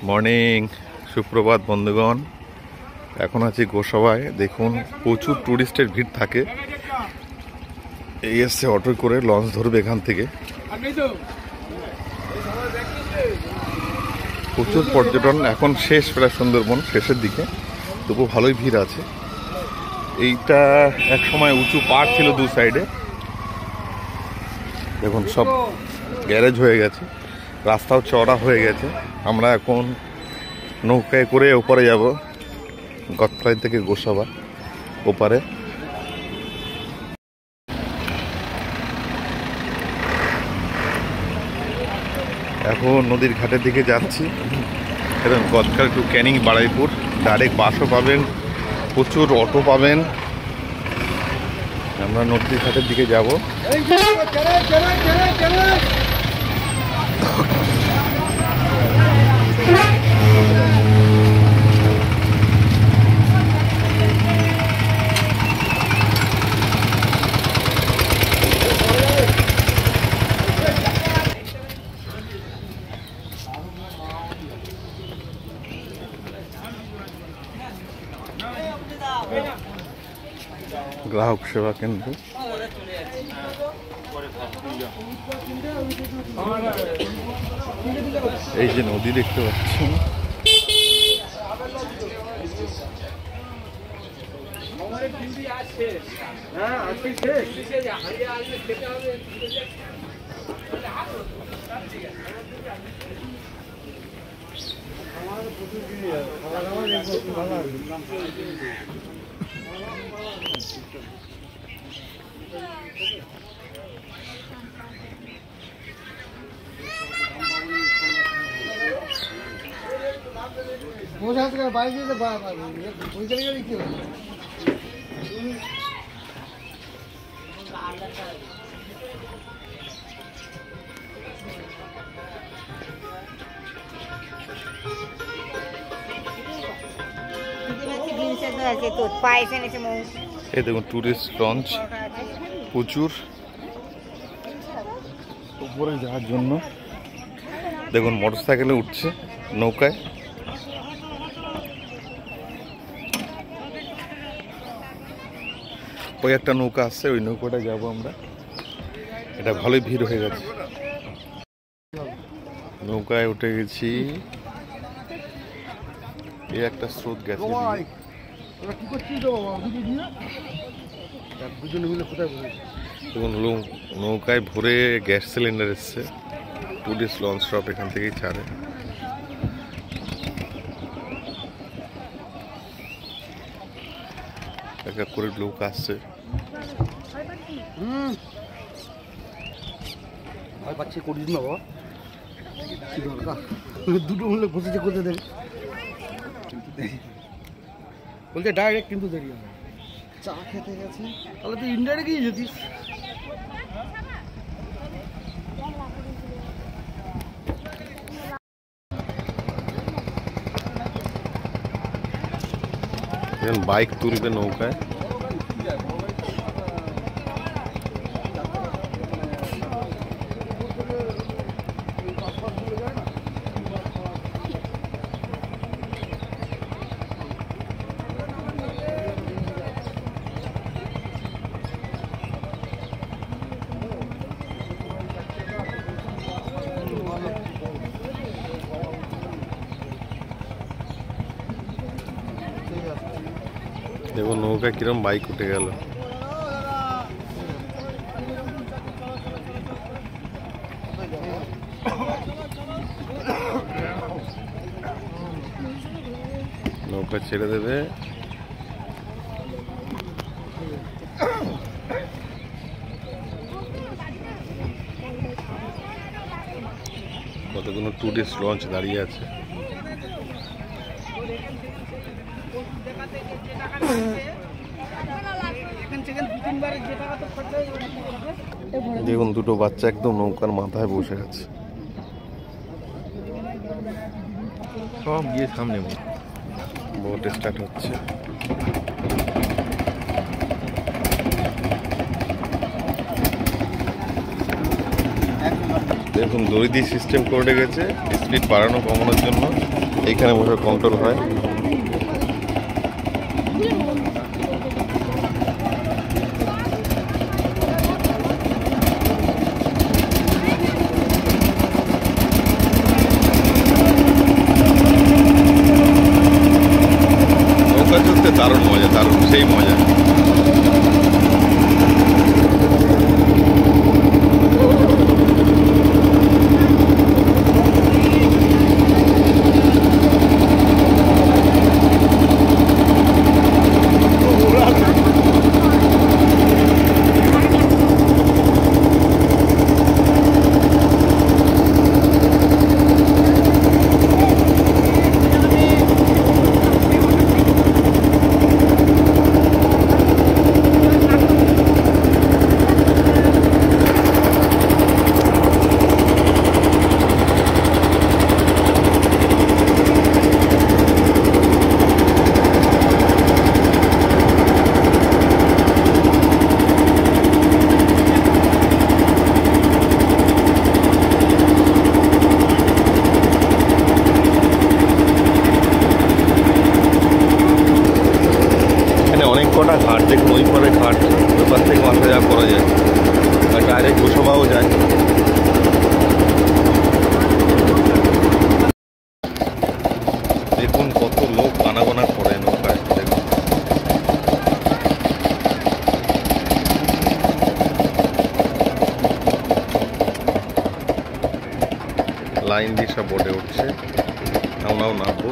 Morning, সুপ্রভাত বন্ধুগণ। এখন আছি গোসাবায়। দেখুন প্রচুর টুরিস্টের ভিড় থাকে। এই এসছে অটো করে, লঞ্চ ধরবে এখান থেকে। প্রচুর পর্যটন। এখন শেষ, প্রায় সুন্দরবন শেষের দিকে, তবু ভালোই ভিড় আছে। এইটা এক সময় উঁচু পাড় ছিল দু সাইডে। দেখুন সব গ্যারেজ হয়ে গেছে, রাস্তাও চওড়া হয়ে গেছে। আমরা এখন নৌকায় করে ওপারে যাব, গতকাল থেকে গোসাবা ওপারে। এখন নদীর ঘাটের দিকে যাচ্ছি। এবং গতকাল টু ক্যানিং বারুইপুর ডাইরেক্ট বাসও পাবেন, প্রচুর অটো পাবেন। আমরা নদীর ঘাটের দিকে যাব। গ্রাহক সেবা কেন্দ্র। এই যে নদী দেখতে পাচ্ছেন, এই দেখুন টুরিস্ট লঞ্চ প্রচুর উপরে যাওয়ার জন্য। দেখুন মোটর সাইকেলে উঠছে নৌকায়। ওই একটা নৌকা আসছে, ওই নৌকাটা যাবো আমরা। এটা ভালোই ভিড় হয়ে গেছে। নৌকায় উঠে গেছি। এই একটা স্রোত গেছে। দেখুন নৌকায় ভরে গ্যাস সিলিন্ডার এসছে। টুরিস্ট লঞ্চ সব এখান থেকেই ছাড়ে। এক এক করে লোক আসছে। দুটো মূল্য বসেছে কোথায় দেবে বলতে ডাইরেক্ট, কিন্তু দেরি হবে। চা খেতে গেছে, তাহলে তুই ইনডাইরেক্টই যেতিস। বাইক তুলবে নৌকায়। দেখুন নৌকা কিরম বাইক উঠে গেল। নৌকা ছেড়ে দেবে। কতগুলো টুরিস্ট লঞ্চ দাঁড়িয়ে আছে। দেখুন দুটো বাচ্চা একদম নৌকার মাথায় বসে আছে। সব গিয়ে সামনে বোট স্টার্ট হচ্ছে। দেখুন দড়ি দিয়ে সিস্টেম করে গেছে স্পিড বাড়ানো কমানোর জন্য। এইখানে বসে কন্ট্রোল হয়। নৌকা চলতে দারুণ মজা, দারুণ সেই মজা। অনেক কটা ঘাট দেখুন, ওই পরে ঘাট, ওই পার থেকে আসা যাওয়া করা যায়, ডাইরেক্ট গোসাবাও যায়। দেখুন কত লোক আনাগোনা করে নৌকায়, দেখুন লাইন দিয়ে সব বোটে উঠছে। আমরাও নামবো।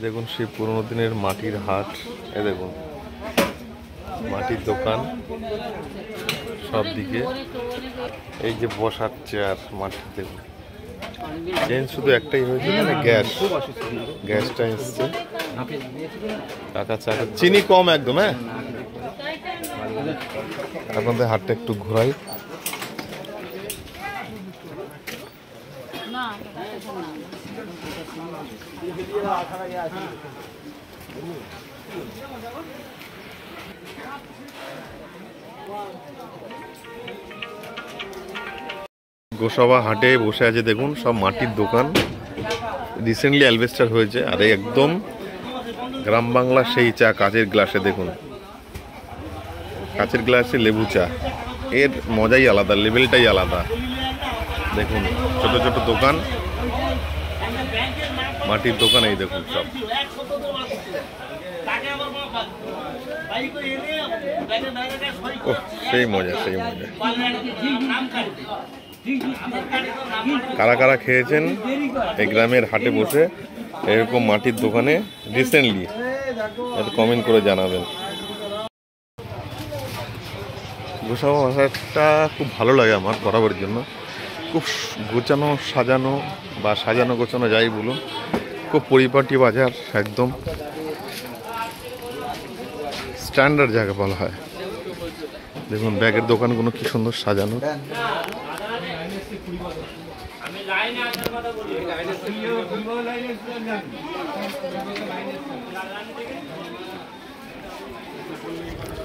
দেখুন সেই পুরোনো দিনের মাটির হাট, এ দেখুন মাটির দোকান সব দিকে। এই যে বসার চেয়ার মাটির, দেখুন চেঞ্জ শুধু একটাই হয়েছে, মানে গ্যাসটা এসছে। কাকা চাকা চিনি কম একদম। হ্যাঁ, আপনাদের হাটটা একটু ঘোরাই। গোসাবা হাটে বসে আছে, দেখুন সব মাটির দোকান। রিসেন্টলি অ্যালবেস্টার হয়েছে, আর একদম গ্রাম বাংলা সেই চা কাচের গ্লাসে। দেখুন কাচের গ্লাসে লেবু চা, এর মজাই আলাদা, লেভেলটাই আলাদা। দেখুন ছোট ছোট দোকান, মাটির দোকান, এই দেখুন সব। সেই মজা, সেই মজা। কারা কারা খেয়েছেন এই গ্রামের হাটে বসে এরকম মাটির দোকানে রিসেন্টলি, এটা কমেন্ট করে জানাবেন। গোসাবা বাজারটা খুব ভালো লাগে আমার বরাবরের জন্য। খুব গোছানো সাজানো, বা সাজানো গোছানো যাই বলুন, খুব পরিপাটি বাজার, একদম স্ট্যান্ডার্ড জায়গা বলা হয়। দেখুন ব্যাগের দোকানগুলো কি সুন্দর সাজানো।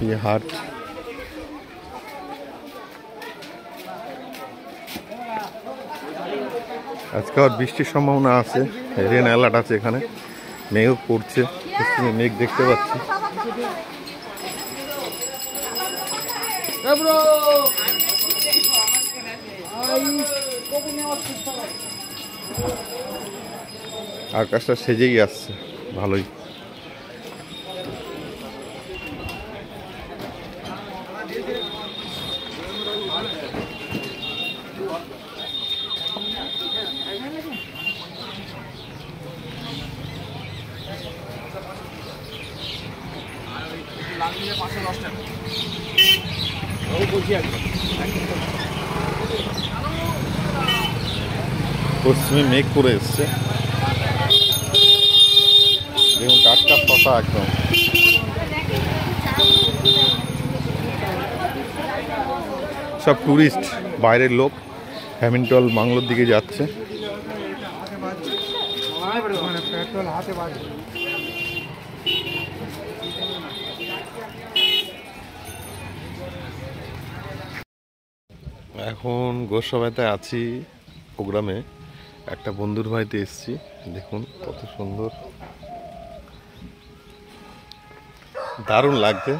ये हाट আজকে আর বৃষ্টির সম্ভাবনা আছে, রেন অ্যালার্ট আছে এখানে। মেঘও পড়ছে, মেঘ দেখতে পাচ্ছি। আকাশটা সেজেই আসছে ভালোই। পশ্চিমে মেঘ করে এসছে, ফাঁকা একদম। সব টুরিস্ট, বাইরের লোক হ্যামিল্টন বাংলোর দিকে যাচ্ছে। এখন গোসাবাইতে আছি প্রোগ্রামে, একটা বন্ধুর বাড়িতে এসেছি। দেখুন কত সুন্দর, দারুণ লাগছে।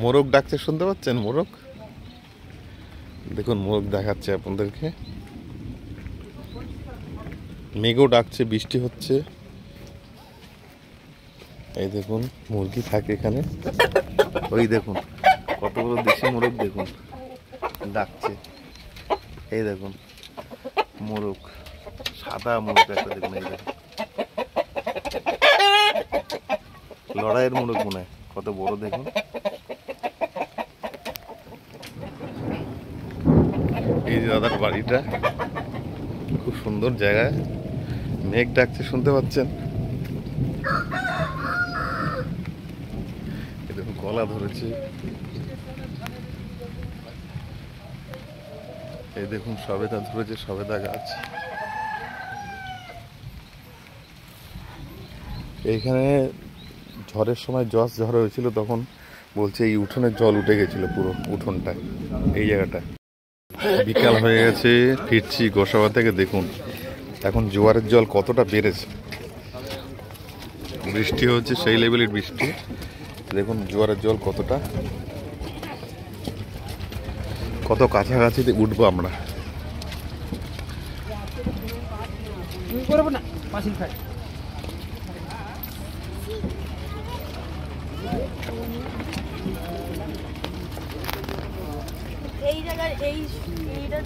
মোরগ ডাকছে, শুনতে পাচ্ছেন? মোরগ দেখুন, মোরগ দেখাচ্ছে আপনাদেরকে। মেঘও ডাকছে, বৃষ্টি হচ্ছে। এই দেখুন মুরগি থাকে এখানে। ওই দেখুন কত বড় দেশি মোরগ, দেখুন ডাকছে। এই দেখুন মোরগ, সাদা মোরগ একটা দেখুন। এই দেখুন লড়াইয়ের মোরগ মনে হয়, কত বড় দেখুন। এই যে দাদার বাড়িটা, খুব সুন্দর জায়গায়। মেঘ ডাকছে, শুনতে পাচ্ছেন? এই দেখুন গলা ধরেছে। এই দেখুন সবেদা ধরেছে, সবেদা গাছ। এইখানে ঝড়ের সময় ঝড় হয়েছিল, তখন বলছে এই উঠোনের জল উঠে গেছিল পুরো উঠোনটায়, এই জায়গাটা। বিকাল হয়ে গেছে, ফিরছি গোসাবা থেকে। দেখুন এখন জোয়ারের জল কতটা বেড়েছে, বৃষ্টি হচ্ছে সেই লেভেলের বৃষ্টি। দেখুন জোয়ারের জল কতটা, কত কাছাকাছিতে উঠবো আমরা। এই জায়গার এইটা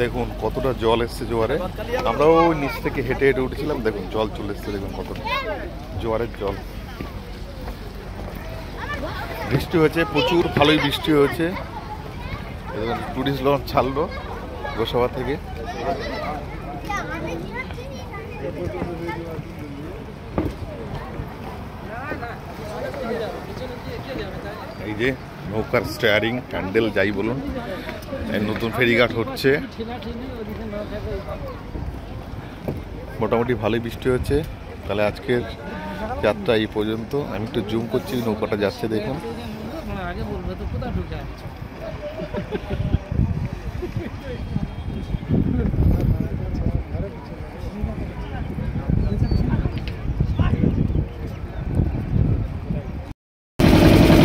দেখুন কতটা জল এসছে জোয়ারে। আমরাও নিচ থেকে হেঁটে হেঁটে উঠেছিলাম। দেখুন জল চলে এসছে, দেখুন কতটা জোয়ারের জল। বৃষ্টি হয়েছে প্রচুর, ভালোই বৃষ্টি হয়েছে। টুরিস্ট লঞ্চ ছাড়লো গোসাবা থেকে। এই যে নৌকার স্টিয়ারিং, হ্যান্ডেল যাই বলুন, নতুন ফেরিঘাট হচ্ছে। মোটামুটি ভালোই বৃষ্টি হচ্ছে। তাহলে আজকের যাত্রা এই পর্যন্ত। আমি একটু জুম করছি, নৌকাটা যাচ্ছে দেখুন।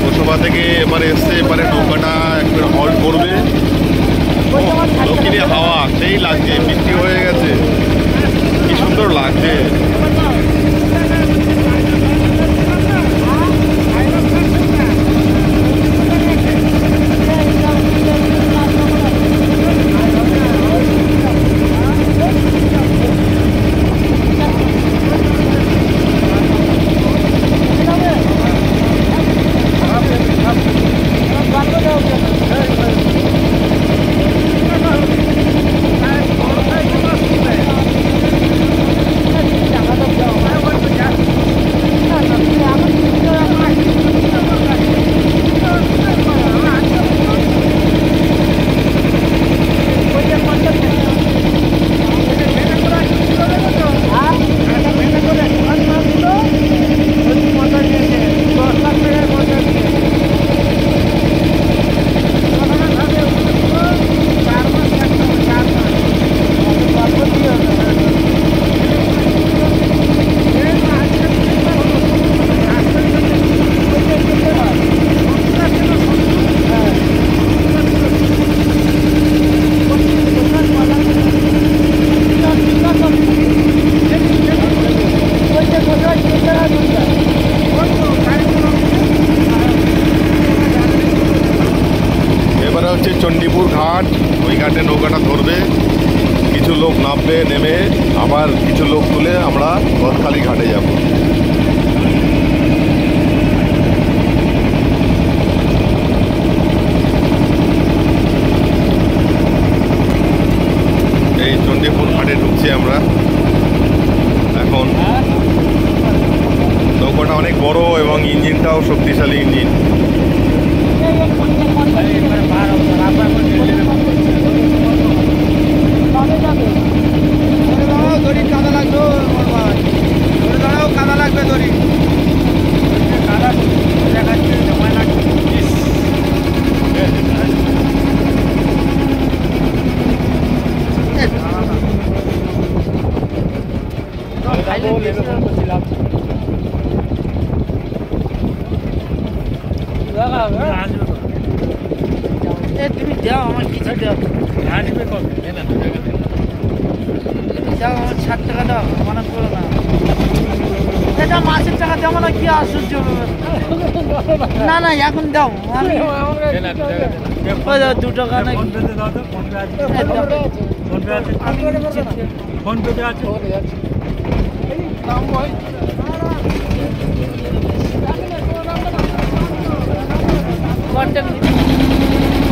গোসাবা থেকে এবারে এসছে, এবারে নৌকাটা একবার হল্ট করবে। দক্ষিণে হাওয়া সেই লাগছে, বৃষ্টি হয়ে গেছে, কি সুন্দর লাগছে। তুলে নেমে আবার কিছু লোক তুলে আমরা গদখালি ঘাটে যাব। এই চণ্ডীপুর ঘাটে ঢুকছি আমরা এখন। নৌকাটা অনেক বড় এবং ইঞ্জিনটাও শক্তিশালী ইঞ্জিন। দড়ি কাদা লাগবে, কাদা লাগবে দড়ি কাদা দেখাচ্ছে জমা লাগবে। তুমি দাও আমার কিছু দাও, আসবে কবে দাও আমার 60 টাকা দাও, মনে করো না এটা মাসের টাকা দেবো না, কি আশ্চর্য না না এখন দাও আমি 2 টাকা না ফোন পে আছে।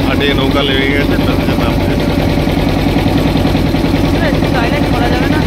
ঘাটে নৌকা লেগে গেছে, নামছে। টয়লেট করা যাবে না?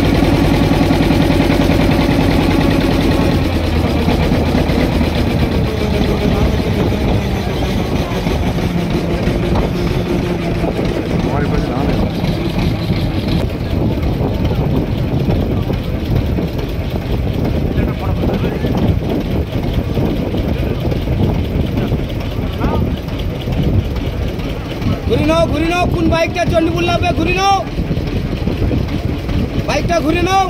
ঘুরি নাও কোন বাইকটা চণ্ডীপুর লাগবে, ঘুরি নাও বাইকটা ঘুরে নাও।